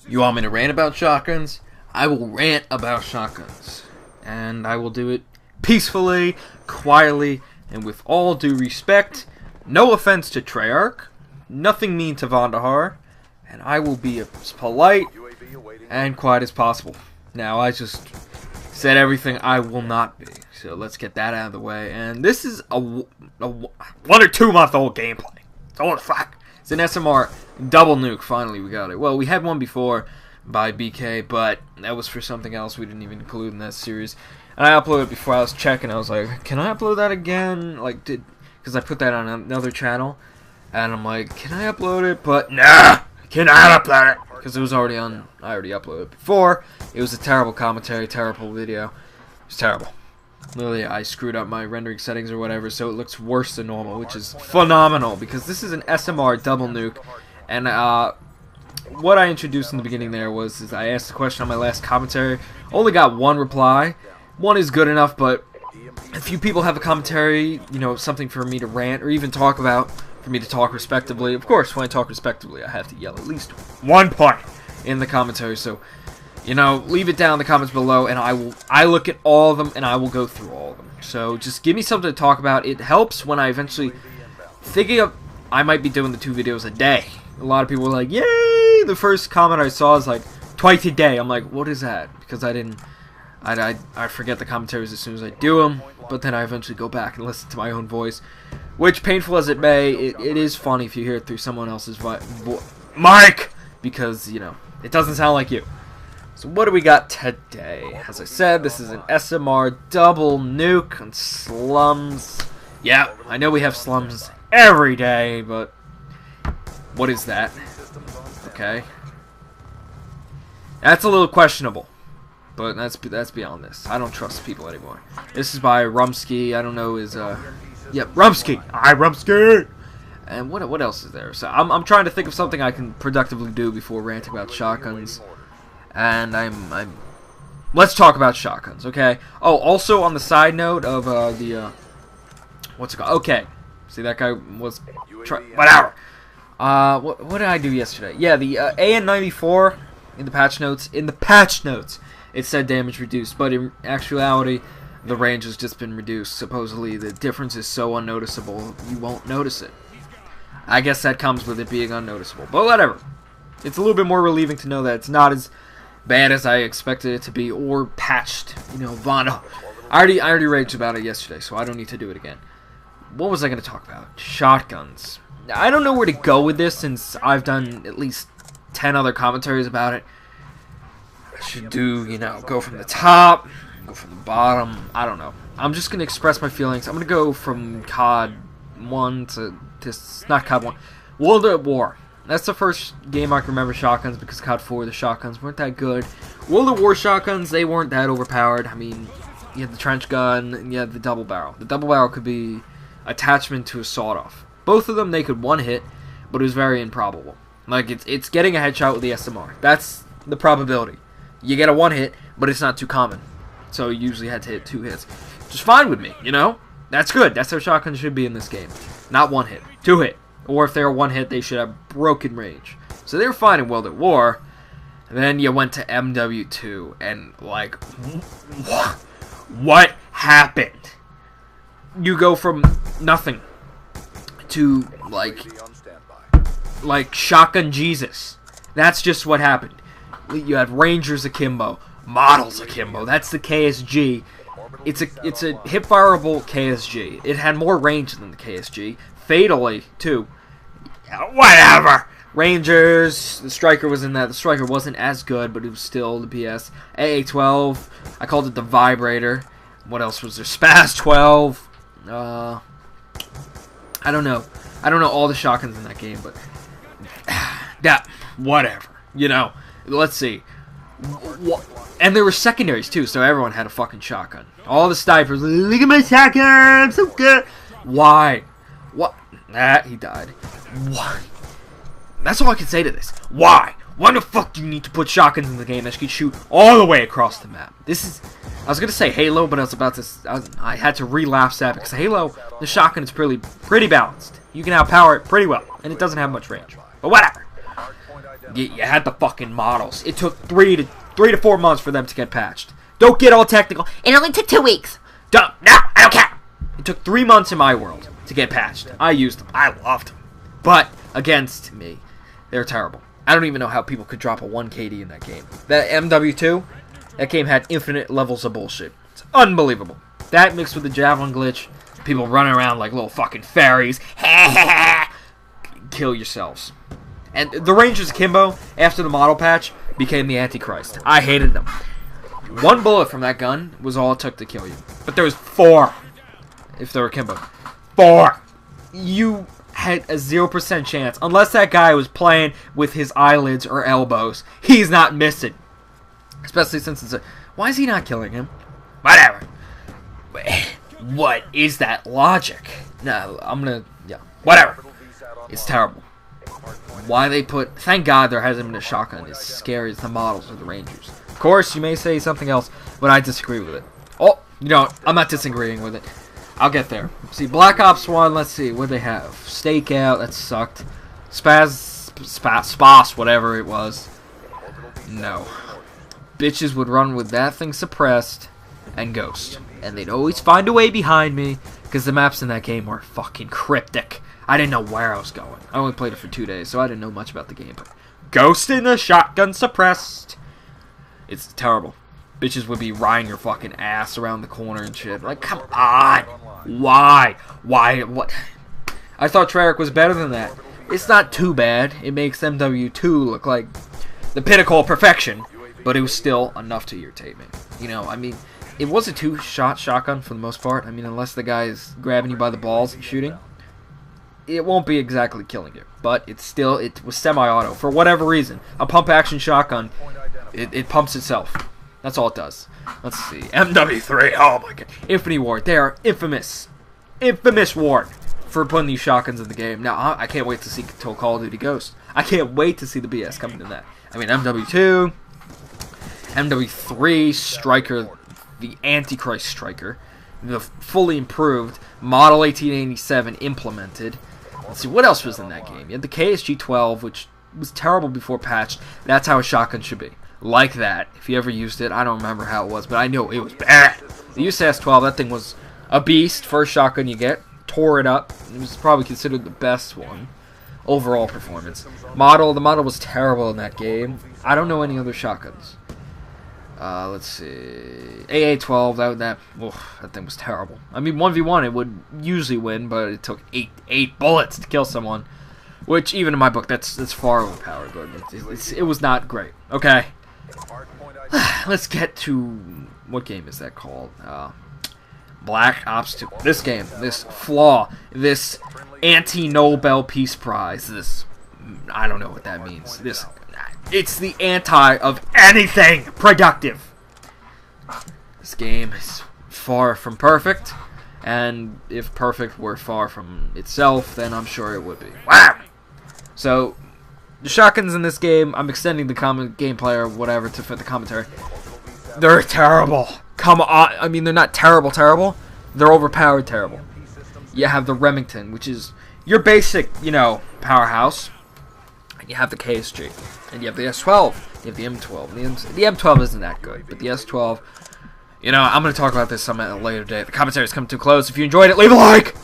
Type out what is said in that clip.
You want me to rant about shotguns? I will rant about shotguns. And I will do it peacefully, quietly, and with all due respect. No offense to Treyarch. Nothing mean to Vandahar. And I will be as polite and quiet as possible. Now, I just said everything I will not be. So let's get that out of the way. And this is a 1 or 2 month old gameplay. It's old as fuck. It's an SMR double nuke. Finally, we got it. Well, we had one before by BK, but that was for something else we didn't even include in that series. And I uploaded it before I was checking. I was like, can I upload that again? Like, because I put that on another channel. And I'm like, can I upload it? But nah, cannot upload it. Because it was already on, I already uploaded it before. It was a terrible commentary, terrible video. It was terrible. Literally, I screwed up my rendering settings or whatever, so it looks worse than normal, which is phenomenal. Because this is an SMR double nuke. And what I introduced in the beginning there was I asked the question on my last commentary. Only got 1 reply. 1 is good enough, but a few people have a commentary, you know, something for me to rant or even talk about, for me to talk respectively. Of course, when I talk respectively, I have to yell at least 1 point in the commentary. So, you know, leave it down in the comments below, and I look at all of them, and I will go through all of them. So just give me something to talk about. It helps when I eventually, thinking of, I might be doing the 2 videos a day. A lot of people were like, yay! The first comment I saw is like, twice a day. I'm like, what is that? Because I forget the commentaries as soon as I do them, but then I eventually go back and listen to my own voice. Which, painful as it may, it is funny if you hear it through someone else's mic, because, you know, it doesn't sound like you. So what do we got today? As I said, this is an SMR double nuke on slums. Yeah, I know we have slums every day, but what is that? Okay. That's a little questionable. But that's beyond this. I don't trust people anymore. This is by Rumsky. I don't know his yep, Rumsky. Rumsky. And what else is there? So I'm trying to think of something I can productively do before ranting about shotguns. And let's talk about shotguns, okay? Oh, also on the side note of the what's it called? Okay. See, that guy was whatever. What did I do yesterday? Yeah, the AN94 in the patch notes. It said damage reduced, but in actuality, the range has just been reduced. Supposedly, the difference is so unnoticeable, you won't notice it. I guess that comes with it being unnoticeable, but whatever. It's a little bit more relieving to know that it's not as bad as I expected it to be, or patched, you know, Vana. I already raged about it yesterday, so I don't need to do it again. What was I going to talk about? Shotguns. I don't know where to go with this, since I've done at least 10 other commentaries about it. Should do, you know, go from the top, go from the bottom, I don't know. I'm just going to express my feelings. I'm going to go from COD 1 to not COD 1, World at War. That's the first game I can remember shotguns, because COD 4, the shotguns weren't that good. World at War shotguns, they weren't that overpowered. I mean, you had the trench gun, and you had the double barrel. The double barrel could be attachment to a sawed-off. Both of them, they could one hit, but it was very improbable. Like, it's getting a headshot with the SMR. That's the probability. You get a 1 hit, but it's not too common. So you usually had to hit 2 hits. Which is fine with me, you know? That's good. That's how shotguns should be in this game. Not 1 hit. 2 hit. Or if they're 1 hit, they should have broken range. So they were fine in World at War. And then you went to MW2. And, like, what happened? You go from nothing to, like Shotgun Jesus. That's just what happened. You had Rangers Akimbo, Models Akimbo. That's the KSG. It's a hip-fireable KSG. It had more range than the KSG. Fatally, too. Whatever. Rangers. The Striker was in that. The Striker wasn't as good, but it was still the PS. AA-12. I called it the Vibrator. What else was there? Spaz 12. I don't know. I don't know all the shotguns in that game, but that whatever. You know. Let's see. And there were secondaries too, so everyone had a fucking shotgun. All the snipers, look at my shotgun, I'm so good. Why? What? He died. Why? That's all I can say to this. Why? Why the fuck do you need to put shotguns in the game that you can shoot all the way across the map? This is... I was gonna say Halo, but I was about to... I had to relapse that, because Halo, the shotgun is pretty balanced. You can outpower it pretty well, and it doesn't have much range. But whatever. You had the fucking models. It took 3 to 4 months for them to get patched. Don't get all technical. It only took 2 weeks. No, I don't care. It took 3 months in my world to get patched. I used them. I loved them. But against me, they're terrible. I don't even know how people could drop a 1 KD in that game. That MW2, that game had infinite levels of bullshit. It's unbelievable. That mixed with the Javelin glitch, people running around like little fucking fairies. Kill yourselves. And the Rangers Akimbo, after the model patch, became the Antichrist. I hated them. 1 bullet from that gun was all it took to kill you. But there was 4 if they were Akimbo. 4! You had a 0% chance. Unless that guy was playing with his eyelids or elbows, he's not missing. Especially since it's a... Why is he not killing him? Whatever. What is that logic? No, I'm gonna... Yeah, whatever. It's terrible. Why they put... Thank God there hasn't been a shotgun as scary as the models of the Rangers. Of course, you may say something else, but I disagree with it. Oh, you know, I'm not disagreeing with it. I'll get there. See, Black Ops 1, let's see, what do they have? Stakeout, that sucked. Spas, whatever it was. No. Bitches would run with that thing suppressed and Ghost. And they'd always find a way behind me, because the maps in that game were fucking cryptic. I didn't know where I was going. I only played it for 2 days, so I didn't know much about the game. But Ghost in the shotgun suppressed. It's terrible. Bitches would be riding your fucking ass around the corner and shit. Like, come on. Why? What? I thought Treyarch was better than that. It's not too bad. It makes MW2 look like the pinnacle of perfection. But it was still enough to irritate me. You know, I mean, it was a 2-shot shotgun for the most part. I mean, unless the guy is grabbing you by the balls and shooting. It won't be exactly killing you. But it was semi-auto. For whatever reason. A pump-action shotgun, it pumps itself. That's all it does. Let's see. MW3. Oh my god. Infinity Ward. They are infamous. Infamous Ward for putting these shotguns in the game. Now, I can't wait to see Call of Duty Ghost. I can't wait to see the BS coming in that. I mean, MW2, MW3, Striker, the Antichrist Striker, the fully improved Model 1887 implemented. Let's see, what else was in that game? You had the KSG-12, which was terrible before patched. That's how a shotgun should be. Like that. If you ever used it, I don't remember how it was, but I know it was bad. The USAS-12, that thing was a beast. First shotgun you get. Tore it up. It was probably considered the best one. Overall performance. The model was terrible in that game. I don't know any other shotguns. Let's see. AA-12, that thing was terrible. I mean, 1v1 it would usually win, but it took 8 bullets to kill someone. Which, even in my book, that's far overpowered, but it was not great. Okay. Let's get to... What game is that called? Black Ops 2. This game, this flaw, this anti-Nobel Peace Prize, this... I don't know what that means. It's the anti of anything productive. This game is far from perfect, and if perfect were far from itself, then I'm sure it would be. Wow! So, the shotguns in this game, I'm extending the gameplay or whatever to fit the commentary. They're terrible. Come on. I mean, they're not terrible. They're overpowered terrible. You have the Remington, which is your basic, powerhouse. And you have the KSG. And you have the S12. You have the M12. The M12 isn't that good, but the S12... I'm going to talk about this some at a later date. The commentary is coming to a close. If you enjoyed it, leave a like!